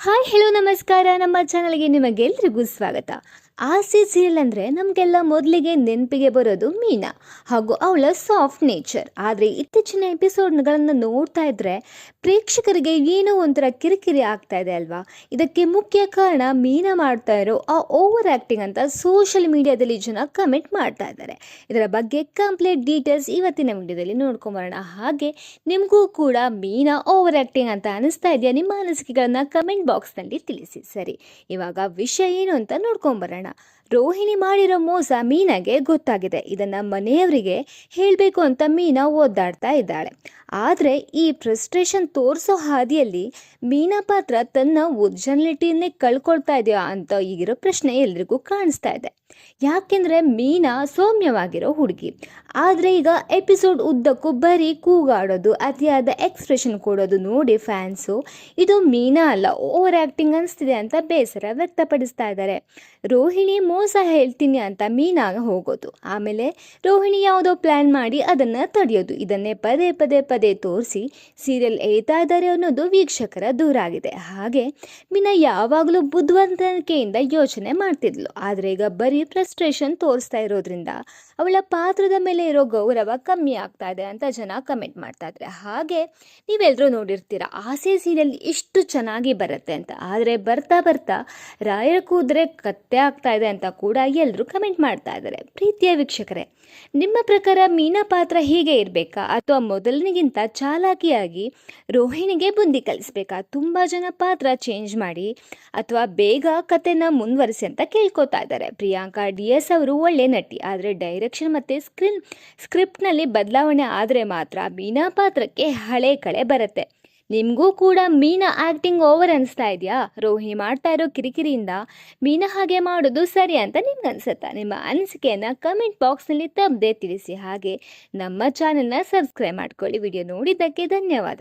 Hi hello ನಮಸ್ಕಾರ. ನಮ್ಮ ಚಾನಲ್ಗೆ ನಿಮಗೆಲ್ರಿಗೂ ಸ್ವಾಗತ. ಆಸೆ ಸೀರಿಯಲ್ ಅಂದರೆ ನಮಗೆಲ್ಲ ಮೊದಲಿಗೆ ನೆನಪಿಗೆ ಬರೋದು ಮೀನಾ ಹಾಗೂ ಅವಳ ಸಾಫ್ಟ್ ನೇಚರ್. ಆದರೆ ಇತ್ತೀಚಿನ ಎಪಿಸೋಡ್ಗಳನ್ನು ನೋಡ್ತಾ ಇದ್ದರೆ ಪ್ರೇಕ್ಷಕರಿಗೆ ಏನೋ ಒಂಥರ ಕಿರಿಕಿರಿ ಆಗ್ತಾ ಇದೆ ಅಲ್ವಾ. ಇದಕ್ಕೆ ಮುಖ್ಯ ಕಾರಣ ಮೀನಾ ಮಾಡ್ತಾ ಇರೋ ಆ ಓವರ್ ಆ್ಯಕ್ಟಿಂಗ್ ಅಂತ ಸೋಷಿಯಲ್ ಮೀಡಿಯಾದಲ್ಲಿ ಜನ ಕಮೆಂಟ್ ಮಾಡ್ತಾ ಇದ್ದಾರೆ. ಇದರ ಬಗ್ಗೆ ಕಂಪ್ಲೀಟ್ ಡೀಟೇಲ್ಸ್ ಇವತ್ತಿನ ವಿಡಿಯೋದಲ್ಲಿ ನೋಡ್ಕೊಂಬರೋಣ. ಹಾಗೆ ನಿಮಗೂ ಕೂಡ ಮೀನಾ ಓವರ್ ಆ್ಯಕ್ಟಿಂಗ್ ಅಂತ ಅನಿಸ್ತಾ ಇದೆಯಾ? ನಿಮ್ಮ ಅನಿಸಿಕೆಗಳನ್ನು ಕಮೆಂಟ್ ಬಾಕ್ಸ್ನಲ್ಲಿ ತಿಳಿಸಿ. ಸರಿ, ಇವಾಗ ವಿಷಯ ಏನು ಅಂತ ನೋಡ್ಕೊಂಬರೋಣ. ರೋಹಿಣಿ ಮಾಡಿರೋ ಮೋಸ ಮೀನಾಗೆ ಗೊತ್ತಾಗಿದೆ. ಇದನ್ನ ಮನೆಯವರಿಗೆ ಹೇಳಬೇಕು ಅಂತ ಮೀನಾ ಓದಾಡ್ತಾ ಇದ್ದಾಳೆ. ಆದರೆ ಈ ಫ್ರಸ್ಟ್ರೇಷನ್ ತೋರಿಸೋ ಹಾದಿಯಲ್ಲಿ ಮೀನಾ ಪಾತ್ರ ತನ್ನ ಒರಿಜಿನಾಲಿಟಿಯನ್ನೇ ಕಳ್ಕೊಳ್ತಾ ಇದೆಯಾ ಅಂತ ಈಗಿರೋ ಪ್ರಶ್ನೆ ಎಲ್ರಿಗೂ ಕಾಣಿಸ್ತಾ ಇದೆ. ಯಾಕೆಂದ್ರೆ ಮೀನಾ ಸೌಮ್ಯವಾಗಿರೋ ಹುಡುಗಿ, ಆದರೆ ಈಗ ಎಪಿಸೋಡ್ ಉದ್ದಕ್ಕೂ ಬರೀ ಕೂಗಾಡೋದು, ಅತಿಯಾದ ಎಕ್ಸ್ಪ್ರೆಷನ್ ಕೊಡೋದು ನೋಡಿ ಫ್ಯಾನ್ಸು ಇದು ಮೀನಾ ಅಲ್ಲ, ಓವರ್ ಆ್ಯಕ್ಟಿಂಗ್ ಅನಿಸ್ತಿದೆ ಅಂತ ಬೇಸರ ವ್ಯಕ್ತಪಡಿಸ್ತಾ ಇದ್ದಾರೆ. ರೋಹಿಣಿ ಮೋಸ ಹೇಳ್ತೀನಿ ಅಂತ ಮೀನಾ ಹೋಗೋದು, ಆಮೇಲೆ ರೋಹಿಣಿ ಯಾವುದೋ ಪ್ಲ್ಯಾನ್ ಮಾಡಿ ಅದನ್ನು ತಡೆಯೋದು, ಇದನ್ನೇ ಪದೇ ಪದೇ ಪದೇ ತೋರಿಸಿ ಸೀರಿಯಲ್ ಏಳ್ತಾ ಇದ್ದಾರೆ ಅನ್ನೋದು ವೀಕ್ಷಕರ ದೂರ ಆಗಿದೆ. ಹಾಗೆ ಮೀನಾ ಯಾವಾಗಲೂ ಬುದ್ಧಿವಂತಿಕೆಯಿಂದ ಯೋಚನೆ ಮಾಡ್ತಿದ್ಲು, ಆದರೆ ಈಗ ಬರೀ ಫ್ರಸ್ಟ್ರೇಷನ್ ತೋರಿಸ್ತಾ ಇರೋದ್ರಿಂದ ಅವಳ ಪಾತ್ರದ ಮೇಲೆ ಇರೋ ಗೌರವ ಕಮ್ಮಿ ಆಗ್ತಾ ಇದೆ ಅಂತ ಜನ ಕಮೆಂಟ್ ಮಾಡ್ತಾ ಇದ್ದಾರೆ. ಹಾಗೆ ನೀವೆಲ್ಲರೂ ನೋಡಿರ್ತೀರ ಆಸೆ ಸೀರಿಯಲ್ ಎಷ್ಟು ಚೆನ್ನಾಗಿ ಬರುತ್ತೆ ಅಂತ, ಆದರೆ ಬರ್ತಾ ಬರ್ತಾ ರಾಯರ ಕೂದ್ರೆ ಕತ್ತೆ ಆಗ್ತಾ ಇದೆ ಅಂತ ಕೂಡ ಎಲ್ಲರೂ ಕಮೆಂಟ್ ಮಾಡ್ತಾ ಇದ್ದಾರೆ. ಪ್ರೀತಿಯ ವೀಕ್ಷಕರೇ, ನಿಮ್ಮ ಪ್ರಕಾರ ಮೀನಾ ಪಾತ್ರ ಹೀಗೆ ಇರಬೇಕಾ ಅಥವಾ ಮೊದಲಿನಿಗಿಂತ ಚಾಲಾಕಿಯಾಗಿ ರೋಹಿಣಿಗೆ ಬುದ್ಧಿ ಕಲಿಸ್ಬೇಕಾ? ತುಂಬ ಜನ ಪಾತ್ರ ಚೇಂಜ್ ಮಾಡಿ ಅಥವಾ ಬೇಗ ಕತೆನ ಮುಂದುವರಿಸಿ ಅಂತ ಕೇಳ್ಕೊತಾ ಇದ್ದಾರೆ. ಪ್ರಿಯಾಂಕಾ DS ಅವರು ಒಳ್ಳೆ ನಟಿ, ಆದರೆ ಡೈರೆಕ್ಷನ್ ಮತ್ತು ಸ್ಕ್ರಿಪ್ಟ್ನಲ್ಲಿ ಬದಲಾವಣೆ ಆದರೆ ಮಾತ್ರ ಮೀನಾ ಪಾತ್ರಕ್ಕೆ ಹಳೆ ಕಳೆ ಬರುತ್ತೆ. ನಿಮಗೂ ಕೂಡ ಮೀನಾ ಆ್ಯಕ್ಟಿಂಗ್ ಓವರ್ ಅನಿಸ್ತಾ ಇದೆಯಾ? ರೋಹಿಣಿ ಮಾಡ್ತಾ ಇರೋ ಕಿರಿಕಿರಿಯಿಂದ ಮೀನಾ ಹಾಗೆ ಮಾಡೋದು ಸರಿ ಅಂತ ನಿಮ್ಗೆ ಅನಿಸುತ್ತಾ? ನಿಮ್ಮ ಅನಿಸಿಕೆಯನ್ನು ಕಮೆಂಟ್ ಬಾಕ್ಸ್ನಲ್ಲಿ ತಪ್ಪದೆ ತಿಳಿಸಿ. ಹಾಗೆ ನಮ್ಮ ಚಾನೆಲ್ನ ಸಬ್ಸ್ಕ್ರೈಬ್ ಮಾಡ್ಕೊಳ್ಳಿ. ವಿಡಿಯೋ ನೋಡಿದ್ದಕ್ಕೆ ಧನ್ಯವಾದ.